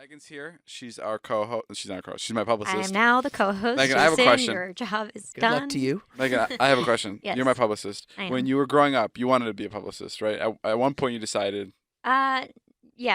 Megan's here. She's our co-host. She's not our co-host. She's my publicist. I am now the co-host. Megan, I have a Jason, question. Your job is Good done. luck to you. Megan, I have a question. Yes. You're my publicist. I am. When you were growing up, you wanted to be a publicist, right? At one point, you decided. Yeah,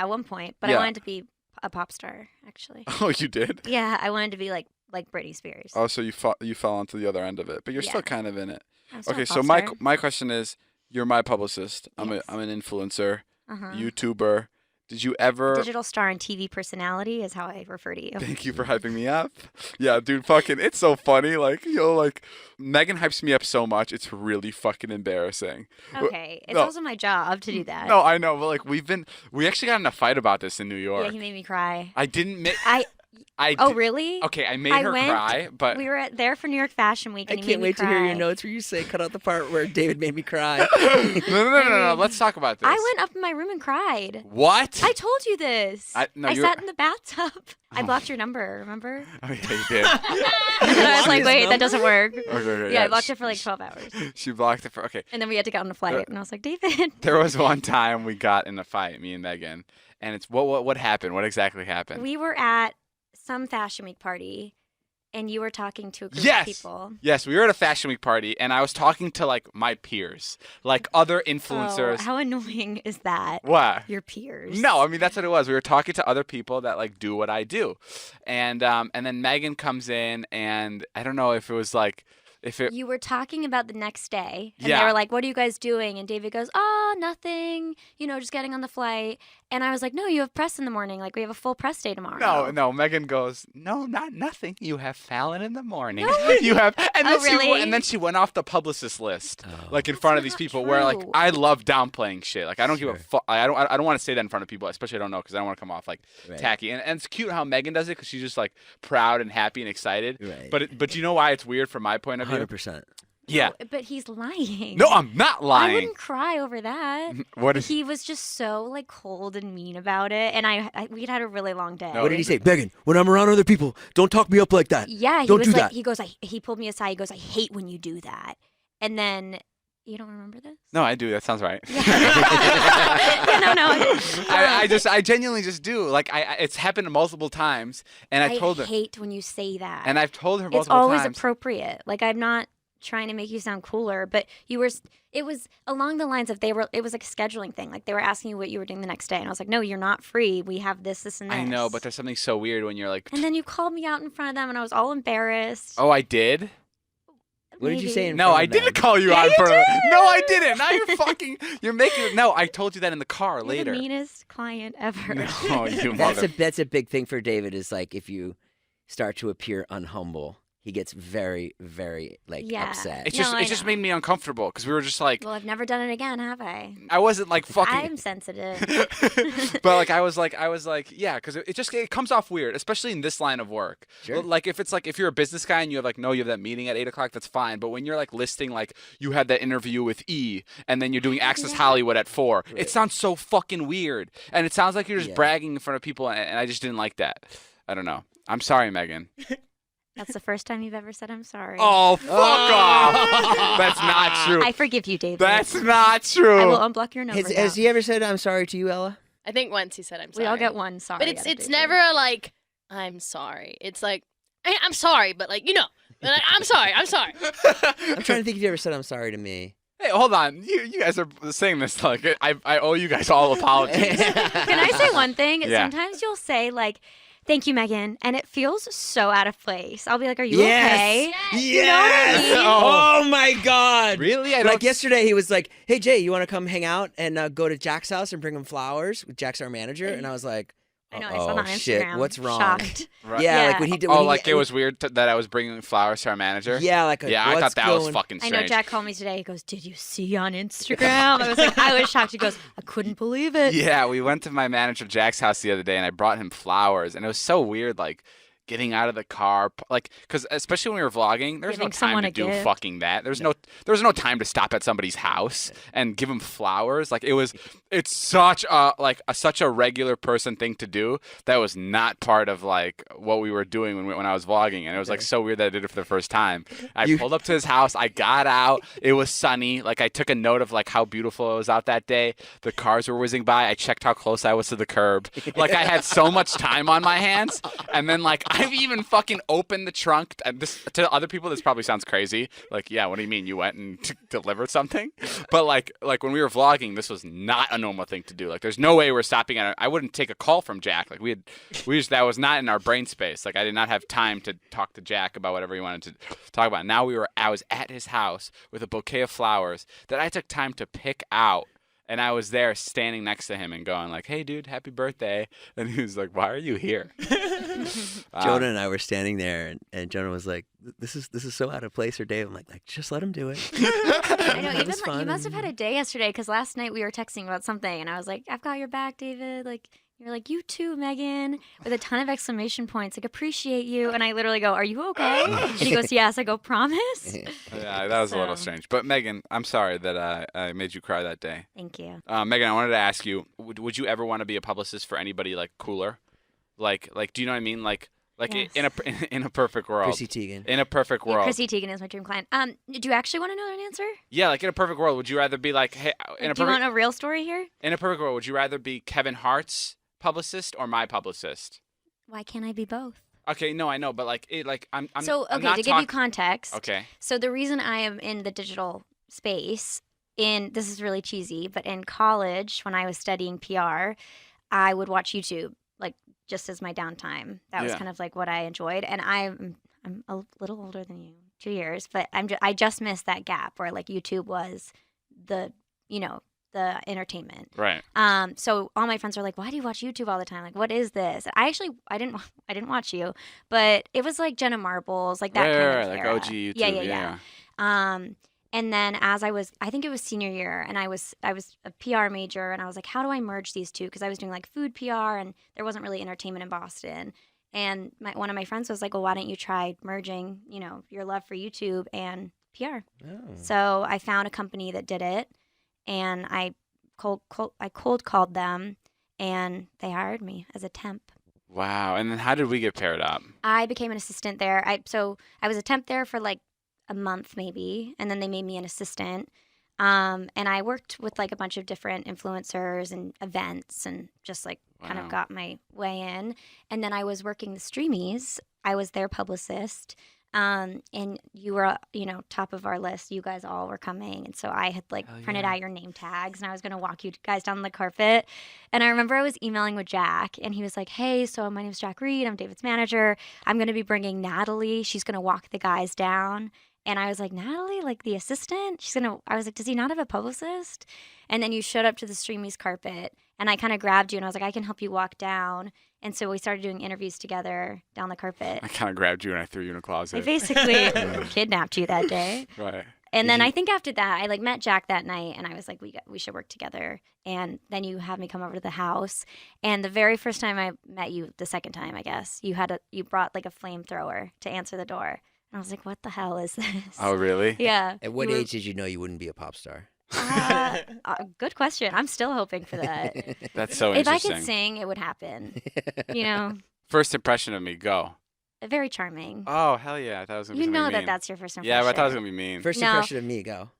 at one point, but Yeah. I wanted to be a pop star, actually. Oh, you did? Yeah, I wanted to be like Britney Spears. Oh, so you fell onto the other end of it, but you're Yeah. still kind of in it. I'm still Okay, a so pop my star. my question is, you're my publicist. I'm Yes. an influencer, Uh-huh. YouTuber. Did you ever? Digital star and TV personality is how I refer to you. Thank you for hyping me up. Yeah, dude, fucking, it's so funny. Like, like Megan hypes me up so much, it's really fucking embarrassing. Okay, it's No. also my job to do that. No, I know, but like we actually got in a fight about this in New York. Yeah, he made me cry. I didn't make. Oh, really? Okay, I made I her went- cry, but We were there for New York Fashion Week, I and he can't made me wait cry. to hear your notes where you say cut out the part where David made me cry. no. Let's talk about this. I went up in my room and cried. What? I told you this. No, I you're- sat in the bathtub. I Oh. blocked your number, remember? Oh yeah, you did. And then I was like, his wait, number? that doesn't work. Okay, Yeah, I blocked it for like 12 hours. She blocked it for. Okay, And then we had to get on a flight. And I was like, David. there was one time we got in a fight, me and Megan, and it's what happened? What exactly happened? We were at some Fashion Week party, and you were talking to a group Yes! of people. Yes, we were at a Fashion Week party, and I was talking to like my peers, like other influencers. Oh, how annoying is that? What? Your peers. No, I mean that's what it was. We were talking to other people that like do what I do, and then Megan comes in, and I don't know if it was like if it. You were talking about the next day, and Yeah. they were like, "What are you guys doing?" And David goes, "Oh, nothing. Just getting on the flight." And I was like, "No, you have press in the morning. Like we have a full press day tomorrow." No. Megan goes, no, not nothing. You have Fallon in the morning. No. You have, and then Oh, really? and then she went off the publicist list, Oh. like in front of these not people. Where like true. I love downplaying shit. Like I don't give a Sure. fuck. I don't want to say that in front of people, especially I don't know because I don't want to come off like Right. tacky. And it's cute how Megan does it because she's just like proud and happy and excited. Right. But you know why it's weird from my point of view? 100%. Yeah. But he's lying. No, I'm not I lying. wouldn't cry over that. What is? He was just so like cold and mean about it, and we'd had a really long day. No, What did he say? Megan, when I'm around other people, don't talk me up like that. Yeah, he Don't was do like, that. he goes, he pulled me aside. He goes, I hate when you do that. And then, you don't remember this? No, I do. That sounds right. Yeah, no. I genuinely just do. Like it's happened multiple times, and I told her, hate when you say that. and I've told her It's multiple always times. appropriate. Like I'm not trying to make you sound cooler, but it was along the lines of it was like a scheduling thing. Like they were asking you what you were doing the next day, and I was like, no, you're not free. We have this, and this. I know, but there's something so weird when you're like, And then you called me out in front of them, and I was all embarrassed. oh, I did. What did you say in No, front I of them? didn't call you Yeah, out you for. did. No, I didn't. Now you're making. No, I told you that in the car You're later. the meanest client ever. No, you That's mother. that's a big thing for David is like if you start to appear unhumble, he gets very, very like Yeah. upset. It's No, just I it just know. made me uncomfortable because we were just like, Well, I've never done it again, have I? I wasn't like fucking. I'm sensitive. But like I was like yeah, because it comes off weird, especially in this line of work. Sure. Like if you're a business guy and you have like you have that meeting at 8:00, that's fine. But when you're like listing like you had that interview with E and then you're doing Access Yeah. Hollywood at 4, Right. it sounds so fucking weird, and it sounds like you're just Yeah. bragging in front of people, and I just didn't like that. I don't know. I'm sorry, Megan. That's the first time you've ever said I'm sorry. Oh, fuck off! That's not true. I forgive you, David. That's not true. I will unblock your number. Has now. he ever said I'm sorry to you, Ella? I think once he said I'm sorry. We all get one sorry. But out of it's David. never a, like I'm sorry. It's like I'm sorry, but like like, I'm sorry. I'm sorry. I'm trying to think if you ever said I'm sorry to me. Hey, hold on. You guys are saying this like I owe you guys all apologies. Can I say one thing? Yeah. Sometimes you'll say like, "Thank you, Megan," and it feels so out of place. I'll be like, "Are you Yes. okay?" Yes! mean? Oh my God! Really? I Like don't. yesterday, he was like, "Hey Jay, you want to come hang out and go to Jack's house and bring him flowers?" Jack's our manager, and I was like, I know. I saw that on shit, Instagram. what's wrong?" Shocked. Right. Yeah, Yeah. like when he did. Oh, when he- like it was weird that I was bringing flowers to our manager. Yeah, like Yeah, I what's thought that was going- fucking I strange. know Jack called me today. He goes, "Did you see on Instagram?" I was shocked. He goes, "I couldn't believe it." Yeah, we went to my manager Jack's house the other day, and I brought him flowers, and it was so weird. Like, getting out of the car, like, because especially when we were vlogging, there's no Giving time someone to a do gift. fucking that. There's no time to stop at somebody's house and give them flowers. Like it's such a regular person thing to do that was not part of like what we were doing when I was vlogging, and it was like so weird that I did it for the first time. I pulled up to his house, I got out, it was sunny, like I took a note of like how beautiful it was out that day. The cars were whizzing by, I checked how close I was to the curb. Like I had so much time on my hands, and then like I've even fucking opened the trunk. And this to other people, this probably sounds crazy. Like, yeah, what do you mean you went and delivered something? But like when we were vlogging, this was not a normal thing to do. Like, there's no way we're stopping at. I wouldn't take a call from Jack. Like that was not in our brain space. Like I did not have time to talk to Jack about whatever he wanted to talk about. Now I was at his house with a bouquet of flowers that I took time to pick out. And I was there standing next to him and going like, "Hey, dude, happy birthday!" And he was like, "Why are you here?" Jonah and I were standing there, and Jonah was like, "This is so out of place." Or Dave, I'm like, just let him do it. I know. It Even was like, you fun. must have had a day yesterday because last night we were texting about something, and I was like, "I've got your back, David." Like. You're like, "You too, Megan," with a ton of exclamation points, like, "Appreciate you." And I literally go, "Are you okay?" And he goes, "Yes." I go, "Promise?" Yeah, that was a little So- strange. But Megan, I'm sorry that I made you cry that day. Thank you. Megan, I wanted to ask you: would you ever want to be a publicist for anybody like cooler? Like, do you know what I mean? Like Yes. in a perfect world. Chrissy Teigen. In a perfect Yeah, world. Chrissy Teigen is my dream client. Do you actually want to know an answer? Yeah, like in a perfect world, would you rather be like, hey, in a Do you perfect want a real story here? in a perfect world, would you rather be Kevin Hart's publicist or my publicist? Why can't I be both? Okay, no, I know, but like I'm So, I'm okay, not to give you talk- context. Okay. So the reason I am in the digital space, this is really cheesy, but in college when I was studying PR, I would watch YouTube like just as my downtime. That was Yeah. kind of like what I enjoyed, and I'm a little older than you, 2 years, but I just missed that gap where like YouTube was the the entertainment. Right. So all my friends are like, "Why do you watch YouTube all the time? Like, what is this?" I didn't watch you, but it was like Jenna Marbles, like that Right, kind right, of like era. OG YouTube. Yeah. And then I think it was senior year, and I was a PR major, and I was like, how do I merge these two? Because I was doing like food PR, and there wasn't really entertainment in Boston. And one of my friends was like, well, why don't you try merging, your love for YouTube and PR? Oh. So I found a company that did it, and I cold called them, and they hired me as a temp. Wow. And then how did we get paired up? I became an assistant there. I was a temp there for like a month maybe, and then they made me an assistant. And I worked with like a bunch of different influencers and events, and just like kind Wow. of got my way in. And then I was working the Streamies. I was their publicist. And you were, top of our list. You guys all were coming. And so I had like Hell printed yeah. out your name tags, and I was going to walk you guys down the carpet. And I remember I was emailing with Jack, and he was like, "Hey, so my name's Jack Reed. I'm David's manager. I'm going to be bringing Natalie. She's going to walk the guys down." And I was like, "Natalie, like the assistant? I was like, does he not have a publicist?" And then you showed up to the Streamies carpet, and I kind of grabbed you, and I was like, "I can help you walk down." And so we started doing interviews together down the carpet. I kind of grabbed you and I threw you in a I closet. basically kidnapped you that day. Right. And Did then you- I think after that, I like met Jack that night, and I was like, we should work together. And then you had me come over to the house. And the very first time I met you, the second time, I guess, you brought like a flamethrower to answer the door. And I was like, what the hell is this? Oh, really? Yeah. At what You were- age did you know you wouldn't be a pop star? Good question. I'm still hoping for that. That's so If I interesting. could sing, it would happen. First impression of me, go. Very charming. Oh, hell yeah. I thought it was going to be You something know that mean. that's your first impression. Yeah, but I thought it was going to be mean. First No. impression of me, go.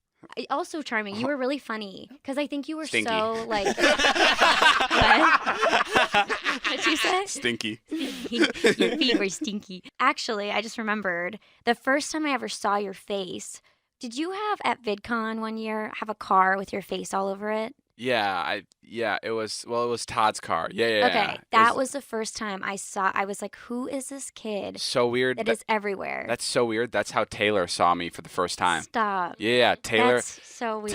Also charming. You were really funny because I think you were Stinky. so like. What? What'd you say? Stinky. Your feet were stinky. Actually, I just remembered the first time I ever saw your face. Did you have at VidCon one year have a car with your face all over it? Yeah, it was Todd's car. Yeah. Okay, It that was the first time I saw. I was like, "Who is this kid so weird. that is everywhere?" That's so weird. That's how Taylor saw me for the first time. Stop. Yeah, Taylor. That's so weird.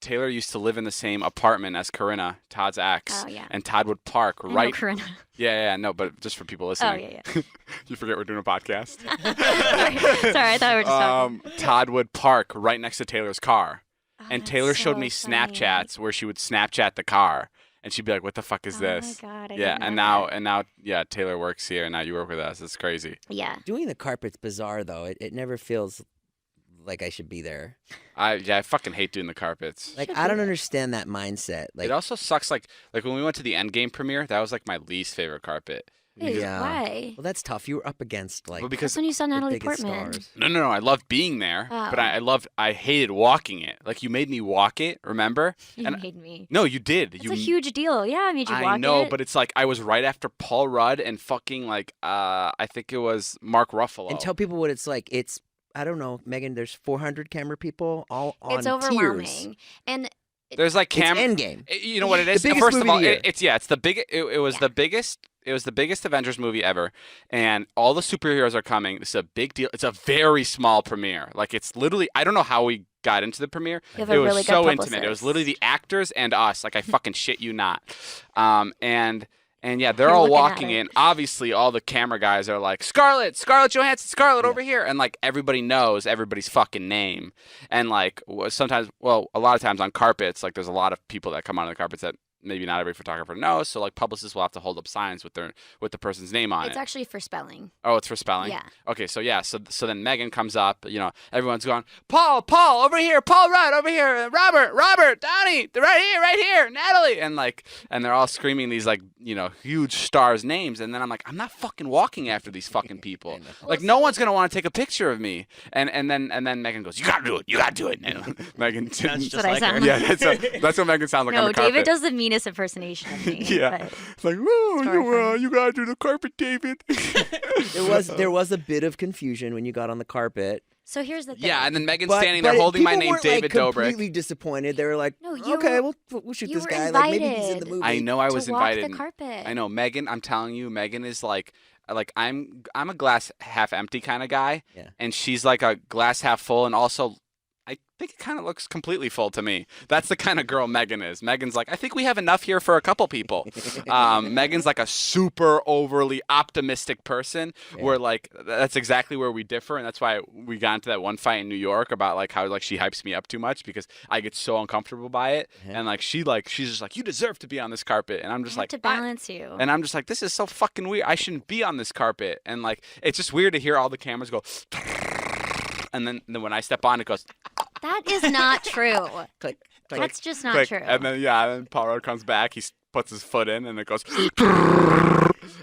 Taylor used to live in the same apartment as Corinna, Todd's ex. Oh, yeah. And Todd would park I know right. Corinna. Yeah, no, but just for people Oh listening. yeah. You forget we're doing a podcast. Sorry, I thought we were just talking. Todd would park right next to Taylor's car. Oh, And that's Taylor showed so me funny. Snapchats where she would Snapchat the car. and she'd be like, "What the fuck is this?" Oh my God, I Yeah, didn't know that. and now, yeah, Taylor works here, and now you work with us. It's crazy. Yeah. Doing the carpet's bizarre though. It never feels like I should be there. I fucking hate doing the carpets. Like Should I be don't there. understand that mindset. Like It also sucks. Like when we went to the Endgame premiere, that was like my least favorite carpet. Wait, yeah. why? Well, that's tough. You were up against like Well, That's because when you saw the Natalie biggest Portman. stars. no, I loved being there, but Oh. I hated walking it. Like you made me walk it. Remember? You And- made me. No, you did. It's you a huge deal. Yeah, I made you walk I know, it. but it's like I was right after Paul Rudd and fucking like I think it was Mark Ruffalo. And tell people what it's like. It's I don't know, Megan. There's 400 camera people all on It's overwhelming. tiers. And There's like It's Endgame. You know what it is? biggest First of movie all, of the year. it's the big. It was Yeah. the biggest. It was the biggest Avengers movie ever, and all the superheroes are coming. This is a big deal. It's a very small premiere. Like it's literally. I don't know how we got into the premiere. You have It a was really good so intimate. It was publicist. literally the actors and us. Like I fucking shit you not. And yeah, they're You're all looking at walking it. in. Obviously, all the camera guys are like, Scarlett Johansson, Scarlett over here. And like everybody knows everybody's fucking name. And like sometimes, well, a lot of times on carpets, like there's a lot of people that come on the carpets that maybe not every photographer knows. So like publicists will have to hold up signs with the person's name on it's it. actually for spelling. Oh, it's for spelling? Yeah. Okay, so yeah, so then Megan comes up, everyone's going, Paul, over here, Paul Rudd, over here, Robert, Donnie, they're right here, Natalie, and they're all screaming these like, huge stars' names, and then I'm like, I'm not fucking walking after these fucking people. Like no one's gonna want to take a picture of me. And then Megan goes, you gotta do it. And Megan Sounds That's what I sound yeah, that's what Megan sounds like on No, the carpet. David does the meanest impersonation of me. Yeah. but- It's like, oh, horrifying. you gotta do the carpet, David. There was a bit of confusion when you got on the carpet. So here's the thing. Yeah, and then Megan's But, standing there holding my people name, weren't, David like, Dobrik. completely disappointed. They were like, No, you okay, were- we'll shoot you this were guy. Like maybe he's in the invited movie. I know I to was walk invited. the carpet. I know Megan. I'm telling you, Megan is like I'm a glass half empty kind of guy, Yeah. and she's like a glass half full, and also I think it kind of looks completely full to me. That's the kind of girl Megan is. Megan's like, I think we have enough here for a couple people. Megan's like a super overly optimistic person, Yeah. where like that's exactly where we differ, and that's why we got into that one fight in New York about like how like she hypes me up too much because I get so uncomfortable by it, Yeah. and like she's just like, you deserve to be on this carpet, and I'm just I have like, to balance you. and I'm just like, this is so fucking weird. I shouldn't be on this carpet. And like, it's just weird to hear all the cameras go, and then when I step on, it goes That is not true. Click. That's just not click, true. and then Paul Rudd comes back, puts his foot in, and it goes,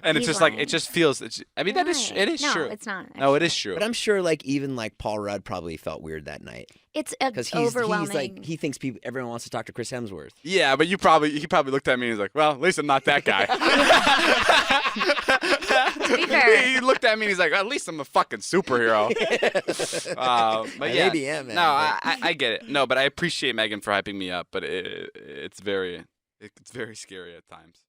and it's He's just like lying. it just feels. I mean, You're that is lying. it is no, true. it's not. No, it is true. But I'm sure like even like Paul Rudd probably felt weird that night It's because he's overwhelming. like he thinks everyone wants to talk to Chris Hemsworth. Yeah, but he probably looked at me and he's like, well, at least I'm not that guy. To be fair. He looked at me and he's like, at least I'm a fucking superhero. But I yeah, maybe am, man, no, but- I get it. No, but I appreciate Megan for hyping me up, but it's very scary at times.